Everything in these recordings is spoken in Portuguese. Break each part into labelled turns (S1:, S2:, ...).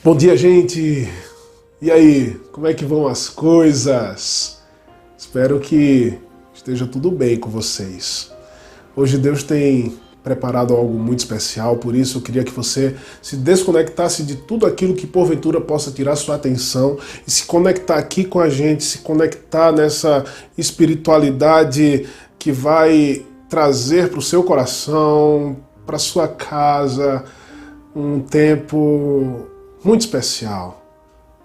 S1: Bom dia, gente! E aí, como é que vão as coisas? Espero que esteja tudo bem com vocês. Hoje Deus tem preparado algo muito especial, por isso eu queria que você se desconectasse de tudo aquilo que porventura possa tirar sua atenção e se conectar aqui com a gente, se conectar nessa espiritualidade que vai trazer para o seu coração, para sua casa, um tempo muito especial,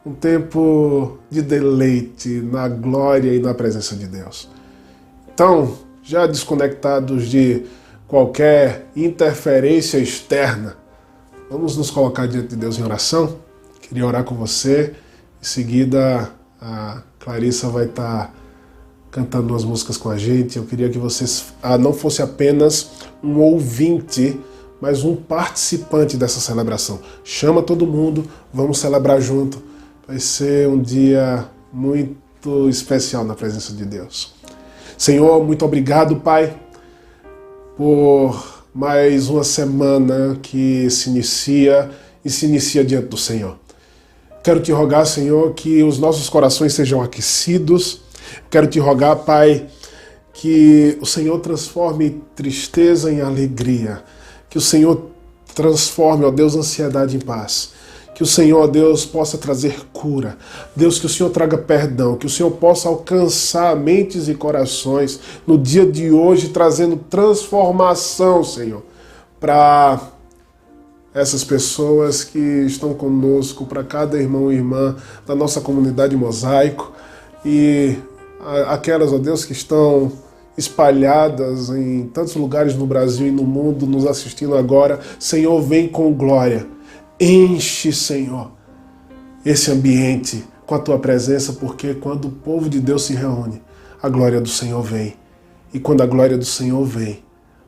S1: um tempo de deleite na glória e na presença de Deus. Então, já desconectados de qualquer interferência externa, vamos nos colocar diante de Deus em oração. Queria orar com você. Em seguida, a Clarissa vai estar cantando umas músicas com a gente. Eu queria que você não fosse apenas um ouvinte, mas um participante dessa celebração. Chama todo mundo, vamos celebrar junto. Vai ser um dia muito especial na presença de Deus. Senhor, muito obrigado, Pai, por mais uma semana que se inicia diante do Senhor. Quero te rogar, Senhor, que os nossos corações sejam aquecidos. Quero te rogar, Pai, que o Senhor transforme tristeza em alegria. Que o Senhor transforme, ó Deus, ansiedade em paz. Que o Senhor, ó Deus, possa trazer cura. Deus, que o Senhor traga perdão. Que o Senhor possa alcançar mentes e corações no dia de hoje, trazendo transformação, Senhor, para essas pessoas que estão conosco, para cada irmão e irmã da nossa comunidade Mosaico e aquelas, ó Deus, que estão espalhadas em tantos lugares no Brasil e no mundo, nos assistindo agora. Senhor, vem com glória. Enche, Senhor, esse ambiente com a Tua presença, porque quando o povo de Deus se reúne, a glória do Senhor vem. E quando a glória do Senhor vem,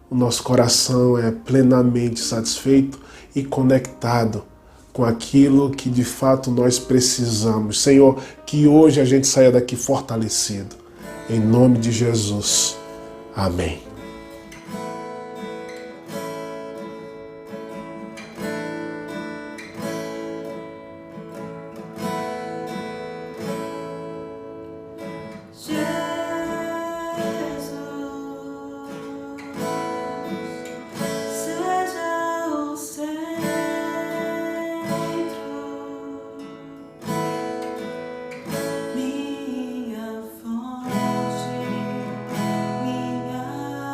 S1: o nosso coração é plenamente satisfeito e conectado com aquilo que de fato nós precisamos. Senhor, que hoje a gente saia daqui fortalecido. Em nome de Jesus. Amém.
S2: Minha fonte, minha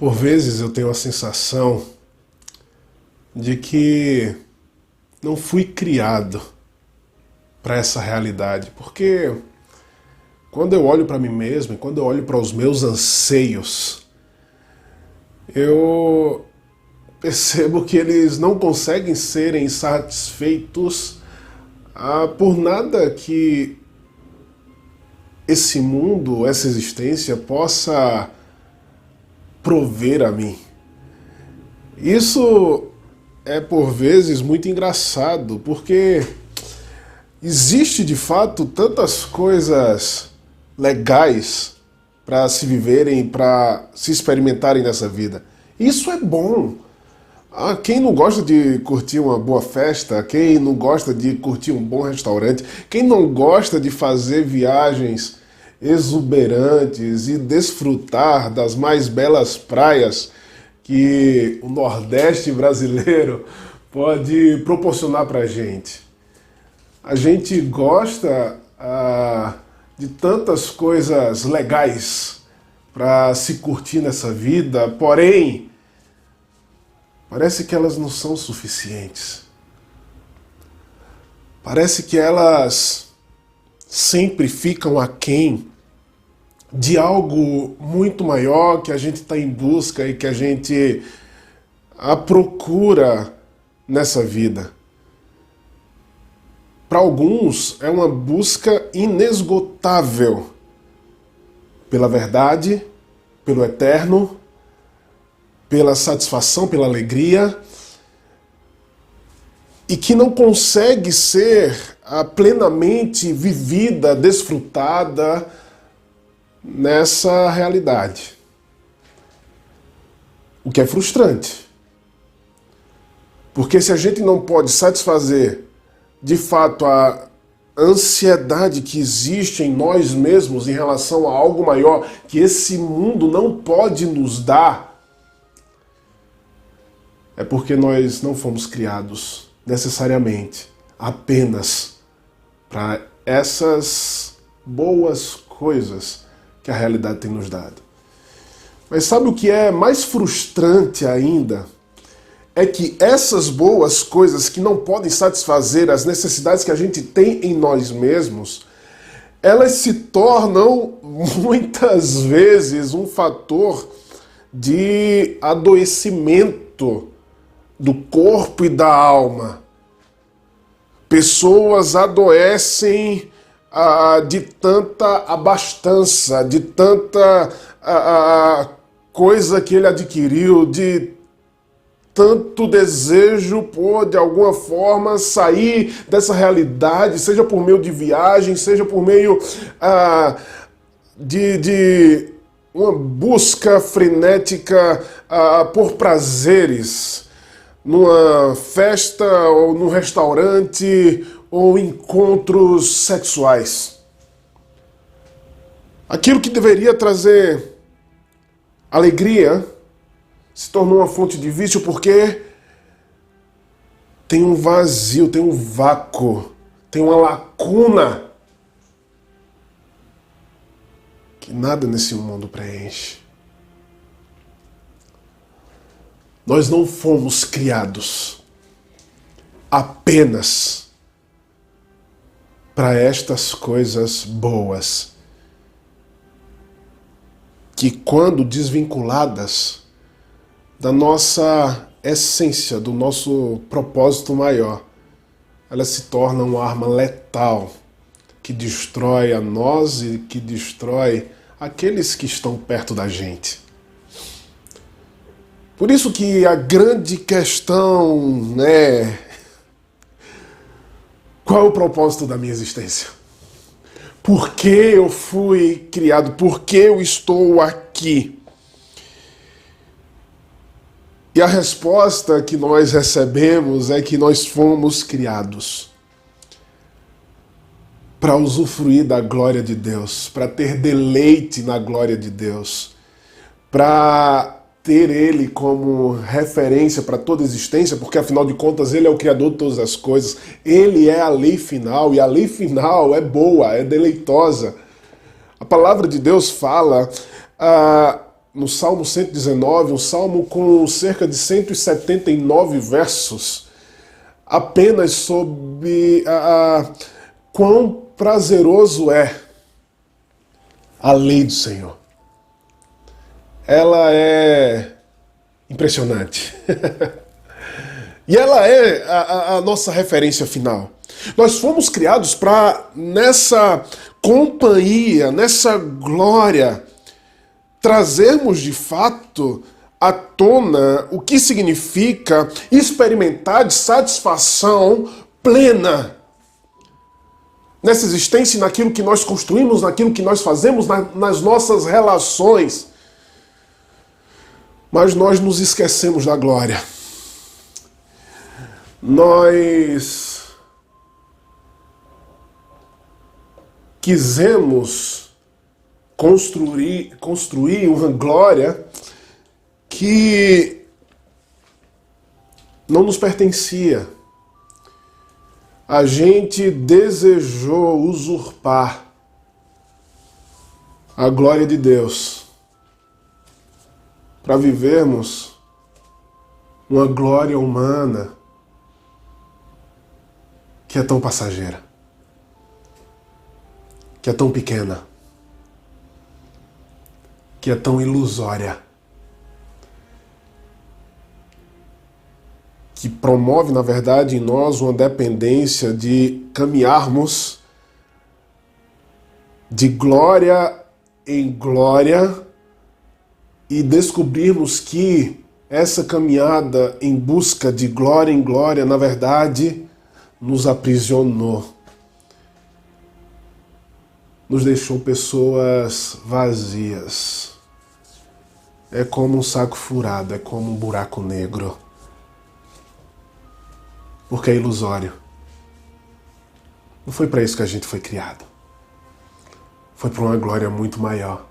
S1: Por vezes eu tenho a sensação de que não fui criado para essa realidade, porque quando eu olho para mim mesmo e quando eu olho para os meus anseios, eu percebo que eles não conseguem serem satisfeitos por nada que esse mundo, essa existência possa prover a mim. Isso é por vezes muito engraçado, porque existe de fato tantas coisas legais para se viverem, para se experimentarem nessa vida. Isso é bom. Quem não gosta de curtir uma boa festa, quem não gosta de curtir um bom restaurante, quem não gosta de fazer viagens exuberantes e desfrutar das mais belas praias que o Nordeste brasileiro pode proporcionar para a gente. A gente gosta de tantas coisas legais para se curtir nessa vida, porém, parece que elas não são suficientes. Parece que elas sempre ficam aquém de algo muito maior que a gente está em busca e que a gente procura nessa vida. Para alguns é uma busca inesgotável pela verdade, pelo eterno, pela satisfação, pela alegria, e que não consegue ser plenamente vivida, desfrutada nessa realidade. O que é frustrante. Porque se a gente não pode satisfazer de fato a ansiedade que existe em nós mesmos em relação a algo maior que esse mundo não pode nos dar, é porque nós não fomos criados necessariamente apenas para essas boas coisas que a realidade tem nos dado. Mas sabe o que é mais frustrante ainda? É que essas boas coisas que não podem satisfazer as necessidades que a gente tem em nós mesmos, elas se tornam muitas vezes um fator de adoecimento do corpo e da alma. Pessoas adoecem de tanta abastança, de tanta coisa que ele adquiriu, de tanto desejo por, de alguma forma, sair dessa realidade, seja por meio de viagem, seja por meio de uma busca frenética por prazeres, numa festa ou num restaurante ou encontros sexuais. Aquilo que deveria trazer alegria se tornou uma fonte de vício porque tem um vazio, tem um vácuo, tem uma lacuna que nada nesse mundo preenche. Nós não fomos criados apenas para estas coisas boas, que quando desvinculadas da nossa essência, do nosso propósito maior, ela se torna uma arma letal que destrói a nós e que destrói aqueles que estão perto da gente. Por isso que a grande questão é: qual é o propósito da minha existência? Por que eu fui criado? Por que eu estou aqui? E a resposta que nós recebemos é que nós fomos criados para usufruir da glória de Deus, para ter deleite na glória de Deus, para ter Ele como referência para toda a existência, porque afinal de contas Ele é o Criador de todas as coisas, Ele é a lei final, e a lei final é boa, é deleitosa. A palavra de Deus fala no Salmo 119, um salmo com cerca de 179 versos, apenas sobre quão prazeroso é a lei do Senhor. Ela é impressionante. E ela é a nossa referência final. Nós fomos criados para, nessa companhia, nessa glória, trazermos de fato à tona o que significa experimentar de satisfação plena nessa existência e naquilo que nós construímos, naquilo que nós fazemos, nas nossas relações. Mas nós nos esquecemos da glória. Nós quisemos construir uma glória que não nos pertencia. A gente desejou usurpar a glória de Deus para vivermos uma glória humana que é tão passageira, que é tão pequena, que é tão ilusória, que promove, na verdade, em nós uma dependência de caminharmos de glória em glória e descobrirmos que essa caminhada em busca de glória em glória, na verdade, nos aprisionou, nos deixou pessoas vazias. É como um saco furado, é como um buraco negro. Porque é ilusório. Não foi para isso que a gente foi criado. Foi para uma glória muito maior,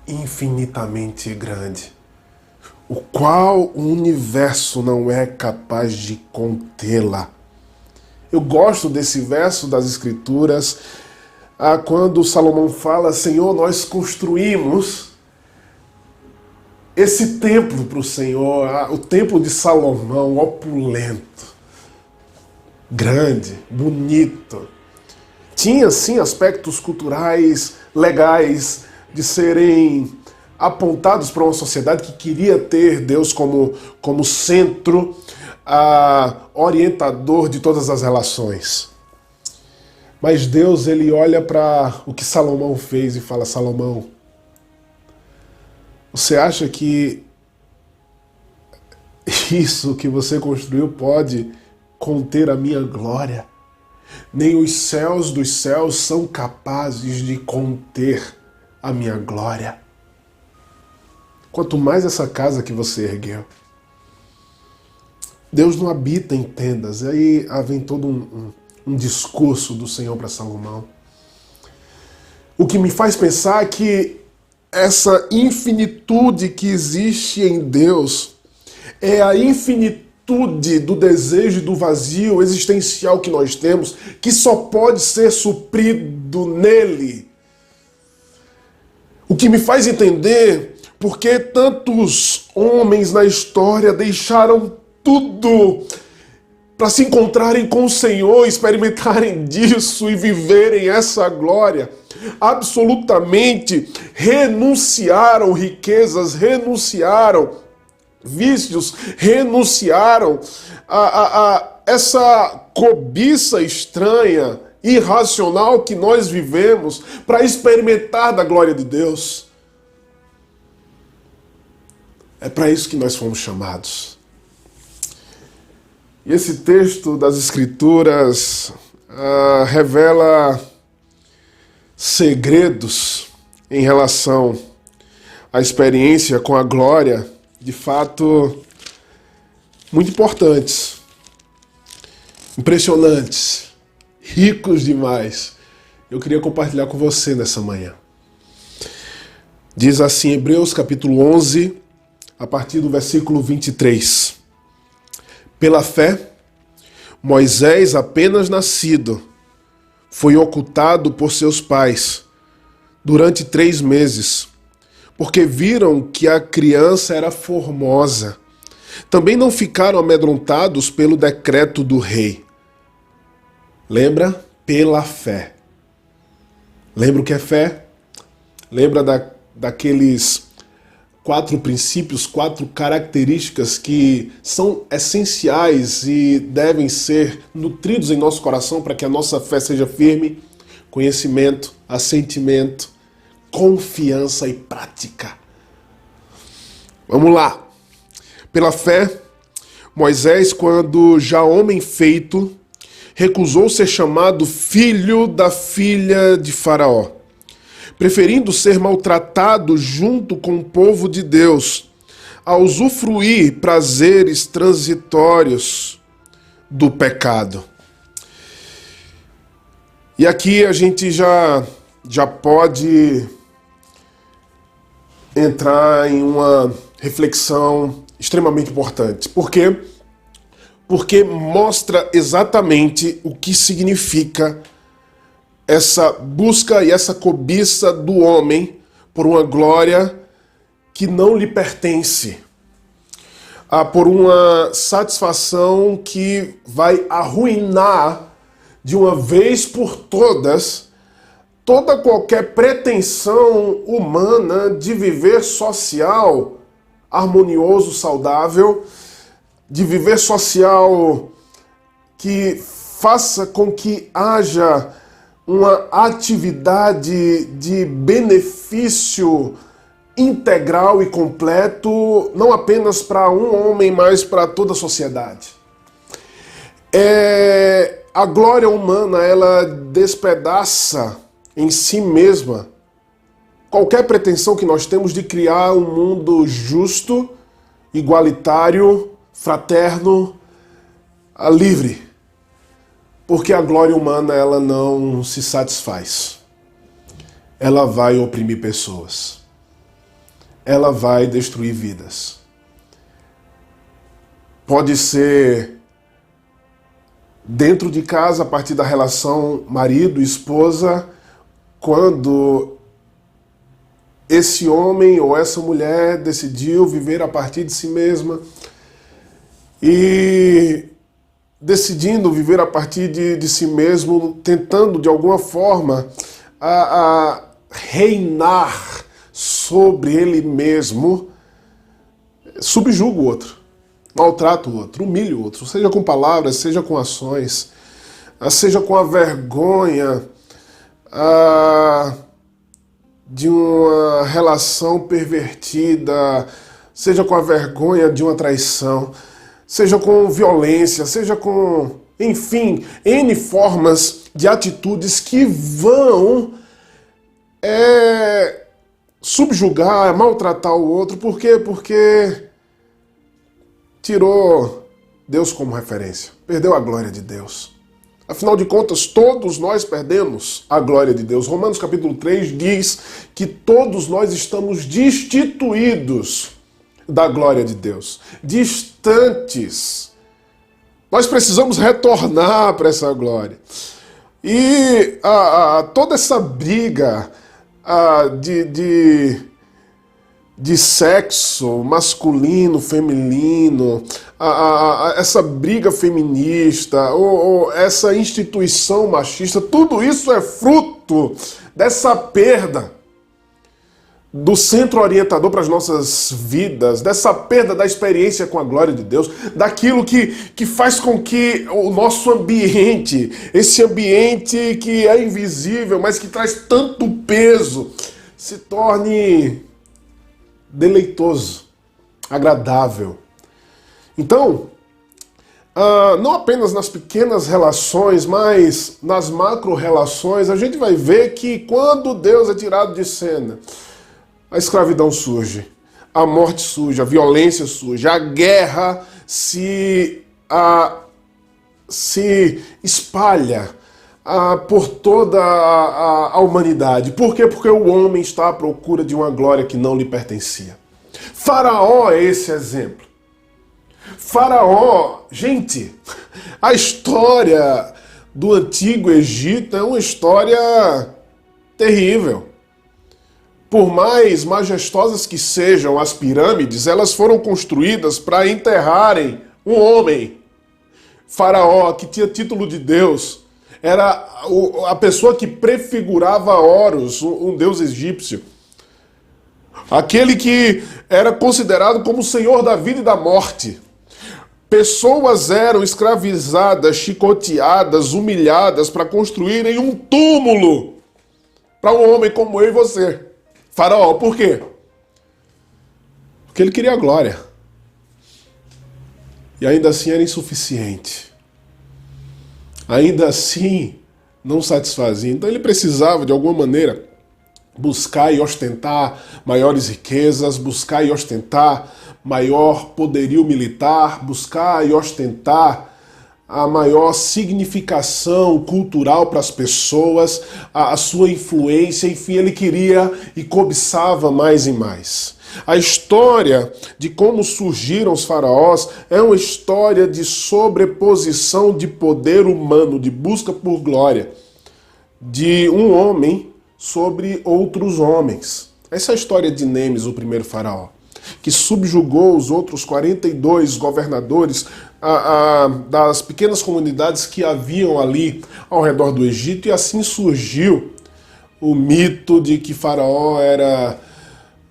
S1: infinitamente grande, o qual o universo não é capaz de contê-la. Eu gosto desse verso das Escrituras, quando Salomão fala: Senhor, nós construímos esse templo para o Senhor, o templo de Salomão, opulento, grande, bonito. Tinha, sim, aspectos culturais legais de serem apontados para uma sociedade que queria ter Deus como centro, orientador de todas as relações. Mas Deus, ele olha para o que Salomão fez e fala: Salomão, você acha que isso que você construiu pode conter a minha glória? Nem os céus dos céus são capazes de conter a minha glória. Quanto mais essa casa que você ergueu. Deus não habita em tendas. Aí vem todo um discurso do Senhor para Salomão. O que me faz pensar que essa infinitude que existe em Deus é a infinitude do desejo e do vazio existencial que nós temos, que só pode ser suprido nele. O que me faz entender por que tantos homens na história deixaram tudo para se encontrarem com o Senhor, experimentarem disso e viverem essa glória. Absolutamente renunciaram riquezas, renunciaram vícios, renunciaram a essa cobiça estranha, irracional que nós vivemos para experimentar da glória de Deus. É para isso que nós fomos chamados. E esse texto das Escrituras revela segredos em relação à experiência com a glória, de fato, muito importantes, impressionantes, ricos demais. Eu queria compartilhar com você nessa manhã. Diz assim, Hebreus capítulo 11, a partir do versículo 23. Pela fé, Moisés, apenas nascido, foi ocultado por seus pais durante 3 meses, porque viram que a criança era formosa. Também não ficaram amedrontados pelo decreto do rei. Lembra? Pela fé. Lembra o que é fé? Lembra daqueles 4 princípios, 4 características que são essenciais e devem ser nutridos em nosso coração para que a nossa fé seja firme? Conhecimento, assentimento, confiança e prática. Vamos lá. Pela fé, Moisés, quando já homem feito, recusou ser chamado filho da filha de Faraó, preferindo ser maltratado junto com o povo de Deus, a usufruir prazeres transitórios do pecado. E aqui a gente já pode entrar em uma reflexão extremamente importante. Por quê? Porque mostra exatamente o que significa essa busca e essa cobiça do homem por uma glória que não lhe pertence, por uma satisfação que vai arruinar de uma vez por todas toda qualquer pretensão humana de viver social harmonioso, saudável, de viver social que faça com que haja uma atividade de benefício integral e completo, não apenas para um homem, mas para toda a sociedade. A glória humana, ela despedaça em si mesma qualquer pretensão que nós temos de criar um mundo justo, igualitário, fraterno, livre. Porque a glória humana, ela não se satisfaz. Ela vai oprimir pessoas. Ela vai destruir vidas. Pode ser dentro de casa, a partir da relação marido, esposa, quando esse homem ou essa mulher decidiu viver a partir de si mesma e decidindo viver a partir de si mesmo, tentando de alguma forma a reinar sobre ele mesmo, subjuga o outro, maltrata o outro, humilha o outro, seja com palavras, seja com ações, seja com a vergonha de uma relação pervertida, seja com a vergonha de uma traição, seja com violência, seja com, enfim, N formas de atitudes que vão subjugar, maltratar o outro. Por quê? Porque tirou Deus como referência, perdeu a glória de Deus. Afinal de contas, todos nós perdemos a glória de Deus. Romanos capítulo 3 diz que todos nós estamos destituídos da glória de Deus, distantes. Nós precisamos retornar para essa glória. E toda essa briga de sexo masculino, feminino, essa briga feminista, ou essa instituição machista, tudo isso é fruto dessa perda do centro orientador para as nossas vidas, dessa perda da experiência com a glória de Deus, daquilo que faz com que o nosso ambiente, esse ambiente que é invisível, mas que traz tanto peso, se torne deleitoso, agradável. Então, não apenas nas pequenas relações, mas nas macro-relações, a gente vai ver que quando Deus é tirado de cena, a escravidão surge, a morte surge, a violência surge, a guerra se espalha por toda a humanidade. Por quê? Porque o homem está à procura de uma glória que não lhe pertencia. Faraó é esse exemplo. Faraó, gente, a história do Antigo Egito é uma história terrível. por mais majestosas que sejam as pirâmides, elas foram construídas para enterrarem um homem. Faraó, que tinha título de Deus, era a pessoa que prefigurava Horus, um deus egípcio. Aquele que era considerado como o senhor da vida e da morte. Pessoas eram escravizadas, chicoteadas, humilhadas para construírem um túmulo para um homem como eu e você. Faraó, por quê? Porque ele queria a glória. E ainda assim era insuficiente. Ainda assim não satisfazia. Então ele precisava, de alguma maneira, buscar e ostentar maiores riquezas, buscar e ostentar maior poderio militar, buscar e ostentar a maior significação cultural para as pessoas, a sua influência, enfim, ele queria e cobiçava mais e mais. A história de como surgiram os faraós é uma história de sobreposição de poder humano, de busca por glória, de um homem sobre outros homens. Essa é a história de Nemes, o primeiro faraó, que subjugou os outros 42 governadores das pequenas comunidades que haviam ali ao redor do Egito, e assim surgiu o mito de que Faraó era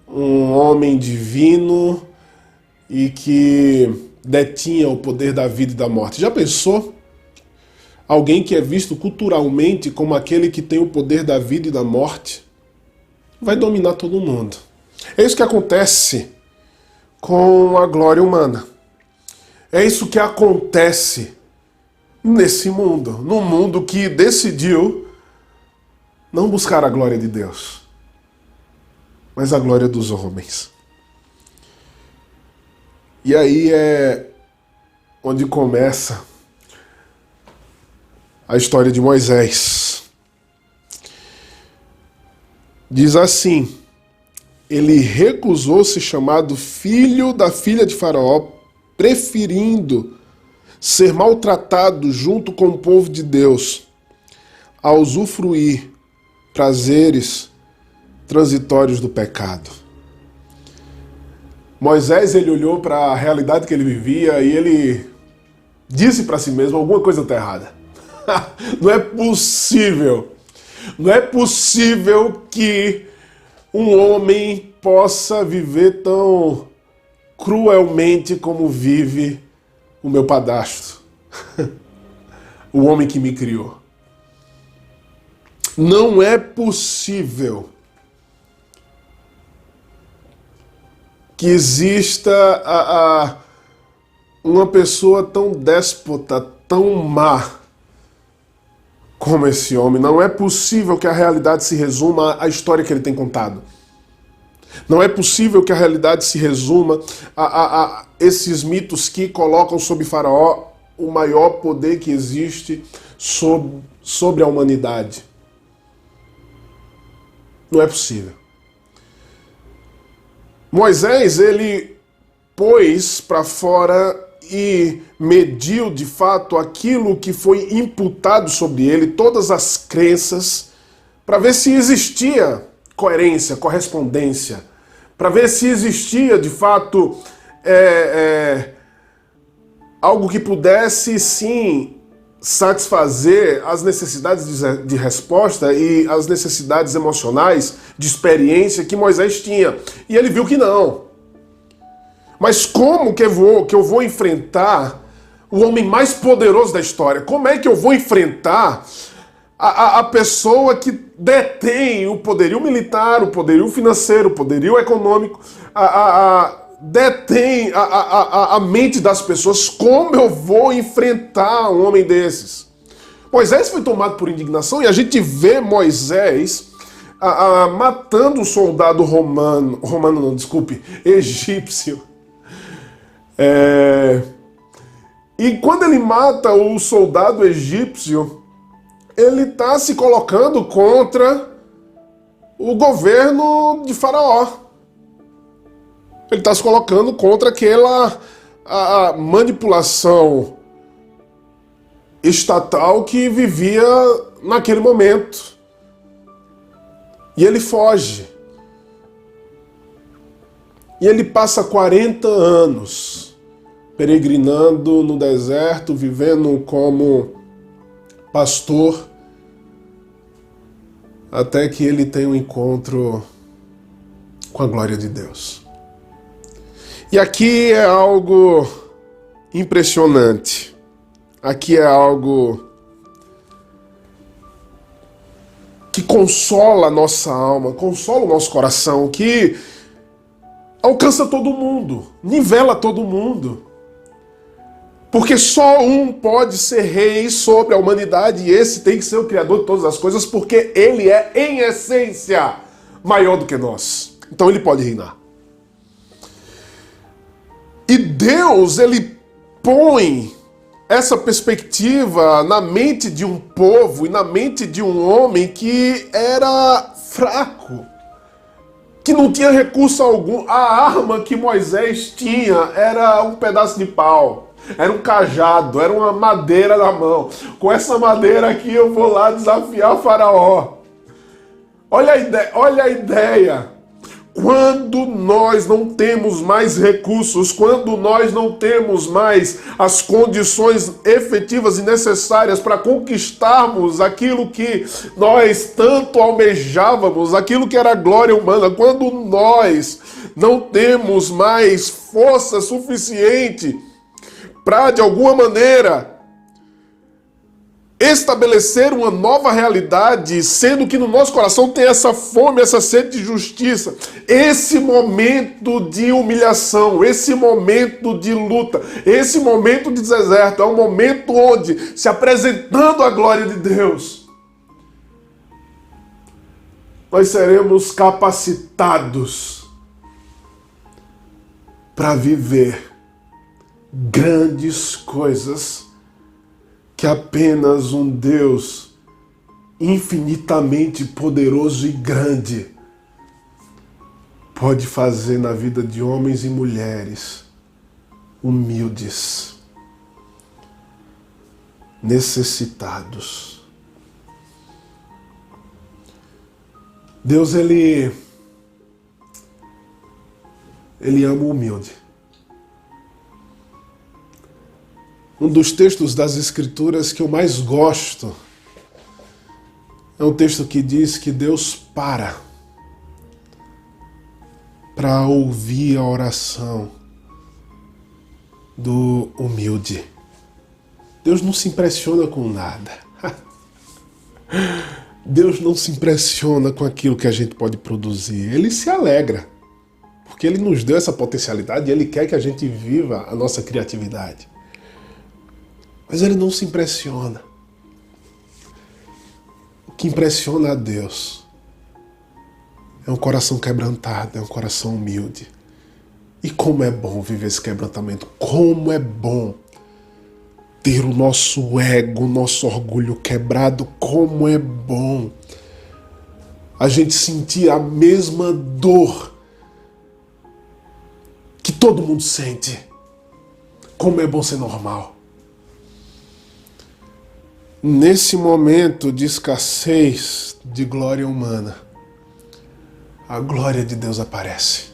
S1: um homem divino e que detinha o poder da vida e da morte. Já pensou? Alguém que é visto culturalmente como aquele que tem o poder da vida e da morte vai dominar todo mundo. É isso que acontece com a glória humana. É isso que acontece nesse mundo, num mundo que decidiu não buscar a glória de Deus, mas a glória dos homens. E aí é onde começa a história de Moisés. Diz assim: ele recusou ser chamado filho da filha de Faraó, preferindo ser maltratado junto com o povo de Deus, a usufruir prazeres transitórios do pecado. Moisés, ele olhou para a realidade que ele vivia e ele disse para si mesmo: alguma coisa está errada. Não é possível. Não é possível que um homem possa viver tão cruelmente como vive o meu padrasto, o homem que me criou. Não é possível que exista uma pessoa tão déspota, tão má como esse homem. Não é possível que a realidade se resuma à história que ele tem contado. Não é possível que a realidade se resuma a esses mitos que colocam sobre Faraó o maior poder que existe sobre a humanidade. Não é possível. Moisés, ele pôs para fora e mediu de fato aquilo que foi imputado sobre ele, todas as crenças, para ver se existia coerência, correspondência, para ver se existia de fato algo que pudesse sim satisfazer as necessidades de resposta e as necessidades emocionais, de experiência que Moisés tinha. E ele viu que não. Mas como que eu vou enfrentar o homem mais poderoso da história? Como é que eu vou enfrentar a pessoa que detém o poderio militar, o poderio financeiro, o poderio econômico, detém a mente das pessoas? Como eu vou enfrentar um homem desses? Moisés foi tomado por indignação e a gente vê Moisés matando um soldado egípcio. E quando ele mata o soldado egípcio, ele está se colocando contra o governo de Faraó. Ele está se colocando contra aquela manipulação estatal que vivia naquele momento. E ele foge. E ele passa 40 anos peregrinando no deserto, vivendo como pastor, até que ele tem um encontro com a glória de Deus. E aqui é algo impressionante. Aqui é algo que consola a nossa alma, consola o nosso coração, que alcança todo mundo, nivela todo mundo. Porque só um pode ser rei sobre a humanidade e esse tem que ser o Criador de todas as coisas, porque ele é, em essência, maior do que nós. Então ele pode reinar. E Deus, ele põe essa perspectiva na mente de um povo e na mente de um homem que era fraco, que não tinha recurso algum. A arma que Moisés tinha era um pedaço de pau, era um cajado, era uma madeira na mão. Com essa madeira aqui eu vou lá desafiar Faraó. Olha a ideia. Quando nós não temos mais recursos, quando nós não temos mais as condições efetivas e necessárias para conquistarmos aquilo que nós tanto almejávamos, aquilo que era glória humana, quando nós não temos mais força suficiente para, de alguma maneira, estabelecer uma nova realidade, sendo que no nosso coração tem essa fome, essa sede de justiça, esse momento de humilhação, esse momento de luta, esse momento de deserto, é um momento onde, se apresentando a glória de Deus, nós seremos capacitados para viver grandes coisas que apenas um Deus infinitamente poderoso e grande pode fazer na vida de homens e mulheres humildes, necessitados. Deus, ele ama o humilde. Um dos textos das Escrituras que eu mais gosto é um texto que diz que Deus para ouvir a oração do humilde. Deus não se impressiona com nada. Deus não se impressiona com aquilo que a gente pode produzir. Ele se alegra, porque Ele nos deu essa potencialidade e Ele quer que a gente viva a nossa criatividade. Mas Ele não se impressiona. O que impressiona a Deus é um coração quebrantado, é um coração humilde. E como é bom viver esse quebrantamento, como é bom ter o nosso ego, o nosso orgulho quebrado, como é bom a gente sentir a mesma dor que todo mundo sente. Como é bom ser normal. Nesse momento de escassez de glória humana, a glória de Deus aparece.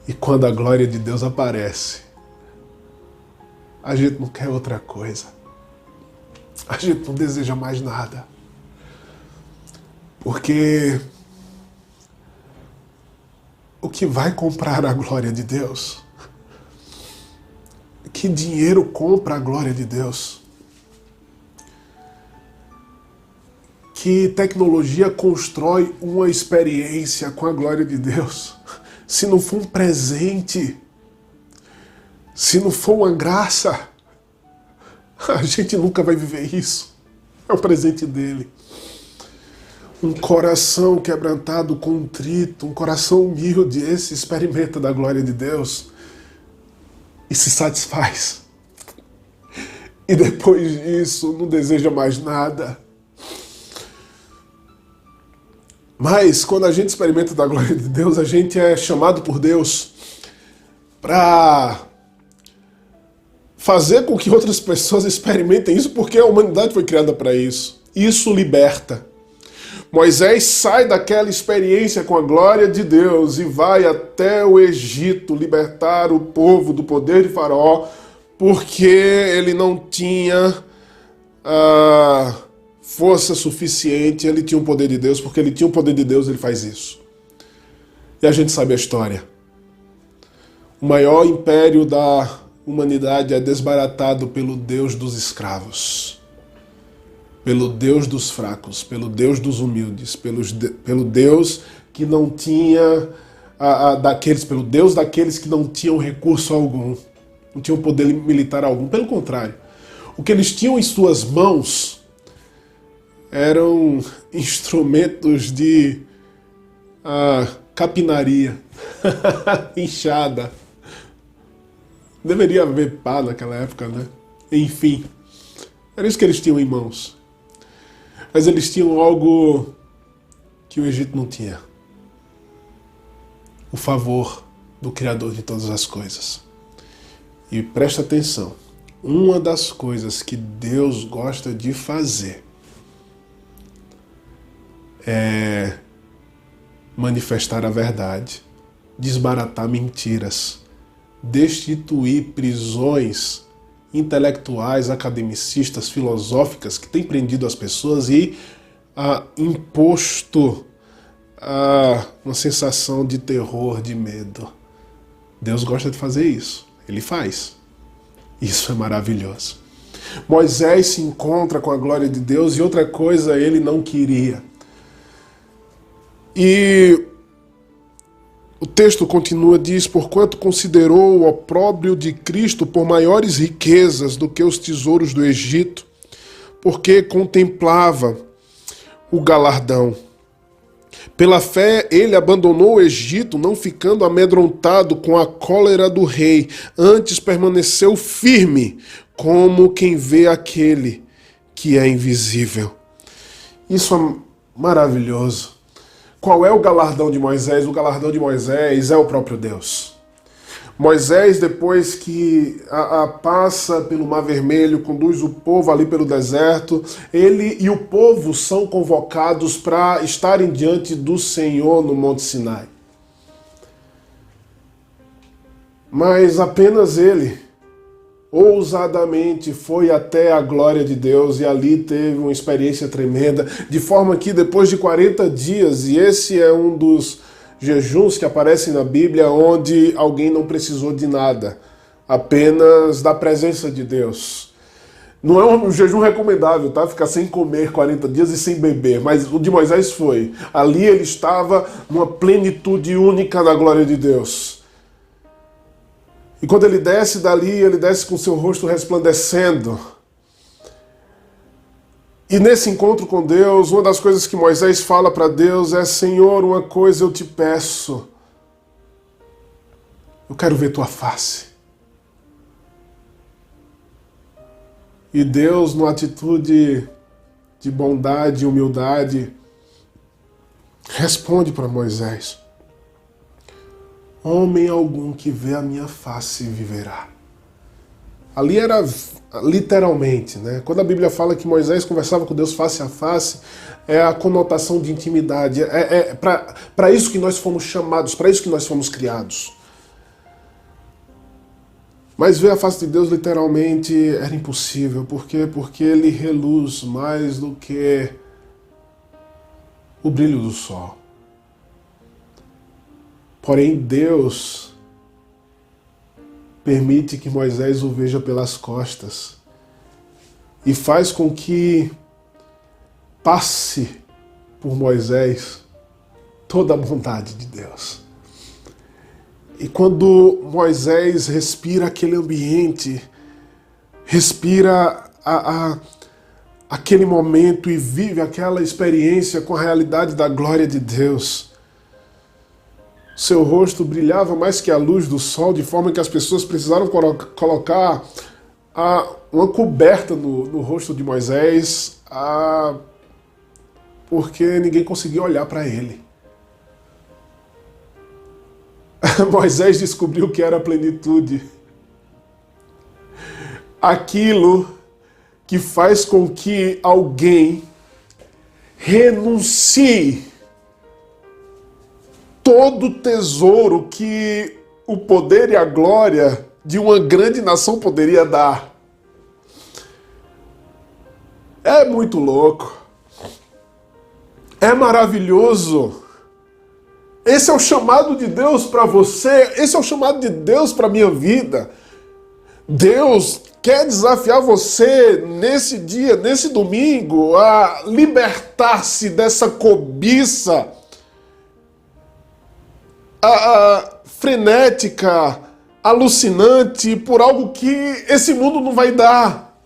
S1: E quando a glória de Deus aparece, a gente não quer outra coisa. A gente não deseja mais nada. Porque o que vai comprar a glória de Deus? Que dinheiro compra a glória de Deus? Que tecnologia constrói uma experiência com a glória de Deus? Se não for um presente, se não for uma graça, a gente nunca vai viver isso. É o presente dele. Um coração quebrantado, contrito, um coração humilde, esse experimenta da glória de Deus e se satisfaz. E depois disso não deseja mais nada. Mas quando a gente experimenta da glória de Deus, a gente é chamado por Deus para fazer com que outras pessoas experimentem isso, porque a humanidade foi criada para isso. Isso liberta. Moisés sai daquela experiência com a glória de Deus e vai até o Egito libertar o povo do poder de Faraó, porque ele não tinha força suficiente, ele tinha o poder de Deus, porque ele tinha o poder de Deus, ele faz isso. E a gente sabe a história. O maior império da humanidade é desbaratado pelo Deus dos escravos, pelo Deus dos fracos, pelo Deus dos humildes, pelo Deus que não tinha pelo Deus daqueles que não tinham recurso algum, não tinham poder militar algum. Pelo contrário, o que eles tinham em suas mãos eram instrumentos de capinaria, enxada. Deveria haver pá naquela época, né? Enfim, era isso que eles tinham em mãos. Mas eles tinham algo que o Egito não tinha: o favor do Criador de todas as coisas. E presta atenção, uma das coisas que Deus gosta de fazer é manifestar a verdade, desbaratar mentiras, destituir prisões intelectuais, academicistas, filosóficas que têm prendido as pessoas e imposto uma sensação de terror, de medo. Deus gosta de fazer isso. Ele faz. Isso é maravilhoso. Moisés se encontra com a glória de Deus e outra coisa ele não queria. E o texto continua, diz: porquanto considerou o opróbrio de Cristo por maiores riquezas do que os tesouros do Egito, porque contemplava o galardão. Pela fé ele abandonou o Egito, não ficando amedrontado com a cólera do rei, antes permaneceu firme, como quem vê aquele que é invisível. Isso é maravilhoso. Qual é o galardão de Moisés? O galardão de Moisés é o próprio Deus. Moisés, depois que passa pelo Mar Vermelho, conduz o povo ali pelo deserto, ele e o povo são convocados para estarem diante do Senhor no Monte Sinai. Mas apenas ele, ousadamente, foi até a glória de Deus e ali teve uma experiência tremenda, de forma que depois de 40 dias, e esse é um dos jejuns que aparecem na Bíblia, onde alguém não precisou de nada, apenas da presença de Deus. Não é um jejum recomendável, tá? Ficar sem comer 40 dias e sem beber, mas o de Moisés foi. Ali ele estava numa plenitude única da glória de Deus. E quando ele desce dali, ele desce com seu rosto resplandecendo. E nesse encontro com Deus, uma das coisas que Moisés fala para Deus é: Senhor, uma coisa eu te peço. Eu quero ver tua face. E Deus, numa atitude de bondade e humildade, responde para Moisés: homem algum que vê a minha face viverá. Ali era literalmente, né? Quando a Bíblia fala que Moisés conversava com Deus face a face, é a conotação de intimidade. É para isso que nós fomos chamados, para isso que nós fomos criados. Mas ver a face de Deus literalmente era impossível. Por quê? Porque ele reluz mais do que o brilho do sol. Porém, Deus permite que Moisés o veja pelas costas e faz com que passe por Moisés toda a bondade de Deus. E quando Moisés respira aquele ambiente, respira aquele momento e vive aquela experiência com a realidade da glória de Deus, seu rosto brilhava mais que a luz do sol, de forma que as pessoas precisaram colocar uma coberta no rosto de Moisés, porque ninguém conseguia olhar para ele. Moisés descobriu que era a plenitude. Aquilo que faz com que alguém renuncie todo o tesouro que o poder e a glória de uma grande nação poderia dar. É muito louco. É maravilhoso. Esse é o chamado de Deus para você. Esse é o chamado de Deus para a minha vida. Deus quer desafiar você nesse dia, nesse domingo, a libertar-se dessa cobiça frenética, alucinante por algo que esse mundo não vai dar.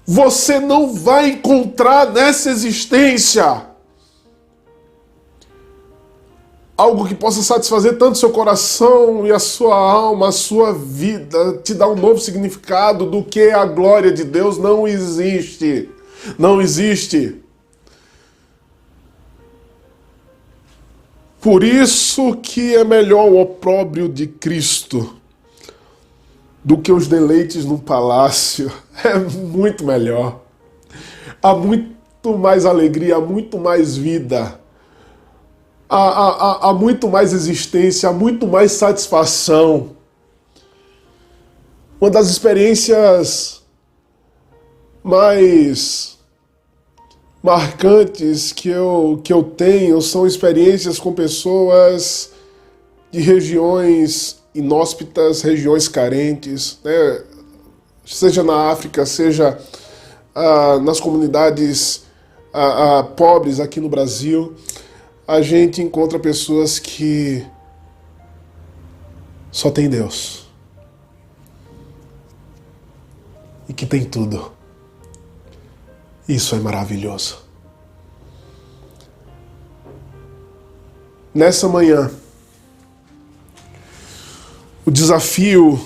S1: Você não vai encontrar nessa existência algo que possa satisfazer tanto seu coração e a sua alma, a sua vida, te dar um novo significado do que a glória de Deus. Não existe. Não existe. Por isso que é melhor o opróbrio de Cristo do que os deleites no palácio. É muito melhor. Há muito mais alegria, há muito mais vida. Há muito mais existência, há muito mais satisfação. Uma das experiências mais marcantes que eu tenho são experiências com pessoas de regiões inóspitas, regiões carentes, né? Seja na África, seja nas comunidades pobres aqui no Brasil. A gente encontra pessoas que só tem Deus e que tem tudo. Isso é maravilhoso. Nessa manhã, o desafio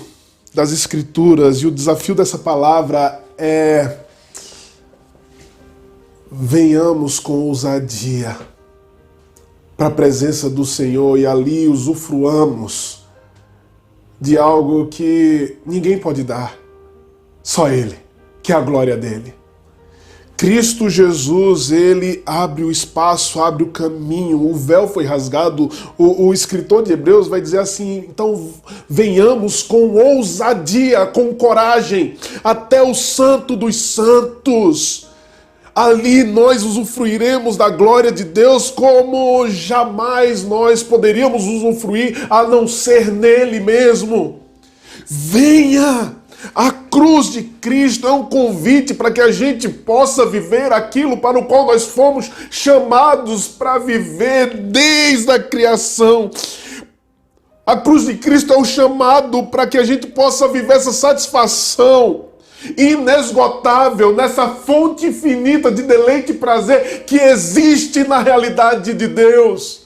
S1: das Escrituras e o desafio dessa palavra é: venhamos com ousadia para a presença do Senhor e ali usufruamos de algo que ninguém pode dar, só Ele, que é a glória dele. Cristo Jesus, Ele abre o espaço, abre o caminho, o véu foi rasgado. O escritor de Hebreus vai dizer assim: então venhamos com ousadia, com coragem, até o Santo dos Santos. Ali nós usufruiremos da glória de Deus como jamais nós poderíamos usufruir a não ser nele mesmo. Venha! A cruz de Cristo é um convite para que a gente possa viver aquilo para o qual nós fomos chamados para viver desde a criação. A cruz de Cristo é um chamado para que a gente possa viver essa satisfação inesgotável nessa fonte infinita de deleite e prazer que existe na realidade de Deus.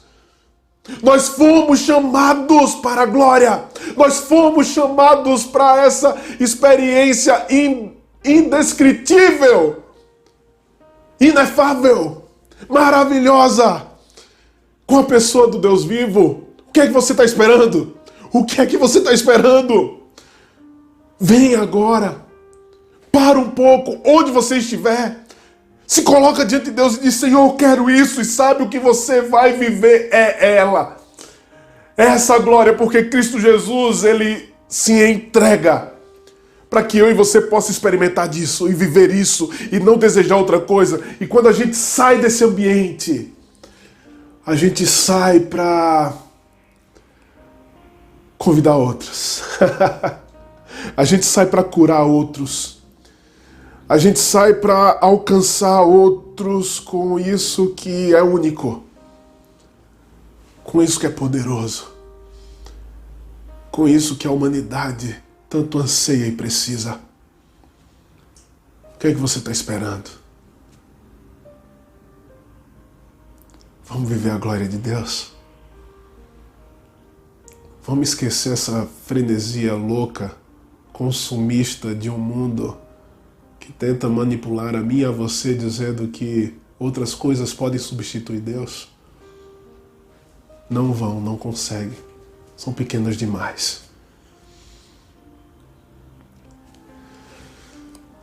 S1: Nós fomos chamados para a glória. Nós fomos chamados para essa experiência indescritível, inefável, maravilhosa, com a pessoa do Deus vivo. O que é que você está esperando? O que é que você está esperando? Vem agora. Para um pouco, onde você estiver. Se coloca diante de Deus e diz: Senhor, eu quero isso. E sabe o que você vai viver é ela. É essa glória, porque Cristo Jesus, Ele se entrega para que eu e você possa experimentar disso e viver isso e não desejar outra coisa. E quando a gente sai desse ambiente, a gente sai para convidar outros. A gente sai para curar outros. A gente sai para alcançar outros com isso que é único, com isso que é poderoso, com isso que a humanidade tanto anseia e precisa. O que é que você está esperando? Vamos viver a glória de Deus? Vamos esquecer essa frenesia louca, consumista de um mundo que tenta manipular a mim e a você, dizendo que outras coisas podem substituir Deus? Não vão, não conseguem. São pequenas demais.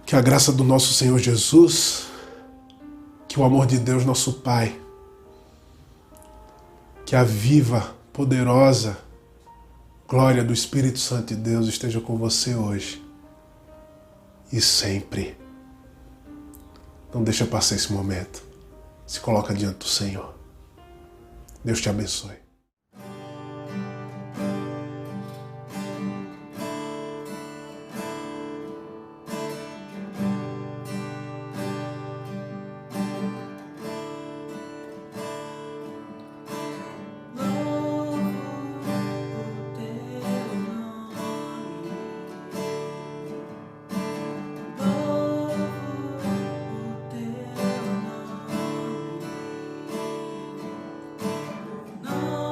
S1: Que a graça do nosso Senhor Jesus, que Que o amor de Deus, nosso Pai, que a viva, poderosa glória do Espírito Santo de Deus esteja com você hoje e sempre. Não deixa passar esse momento. Se coloca diante do Senhor. Deus te abençoe.
S2: No.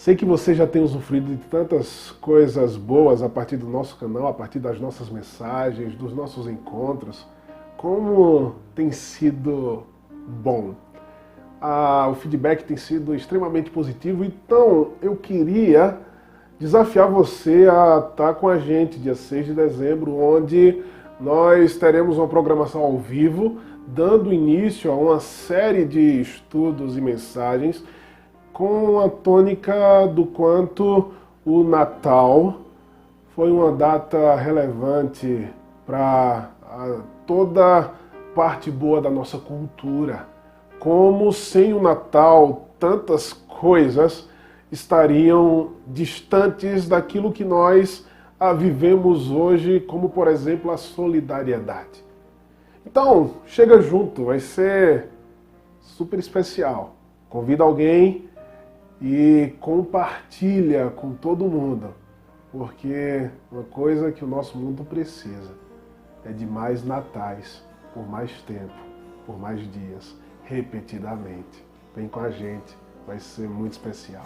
S1: Sei que você já tem usufruído de tantas coisas boas a partir do nosso canal, a partir das nossas mensagens, dos nossos encontros. Como tem sido bom. O feedback tem sido extremamente positivo, então eu queria desafiar você a estar com a gente dia 6 de dezembro, onde nós teremos uma programação ao vivo, dando início a uma série de estudos e mensagens com a tônica do quanto o Natal foi uma data relevante para toda parte boa da nossa cultura. Como sem o Natal tantas coisas estariam distantes daquilo que nós vivemos hoje, como por exemplo a solidariedade. Então, chega junto, vai ser super especial. Convida alguém e compartilha com todo mundo, porque uma coisa que o nosso mundo precisa é de mais natais, por mais tempo, por mais dias, repetidamente. Vem com a gente, vai ser muito especial.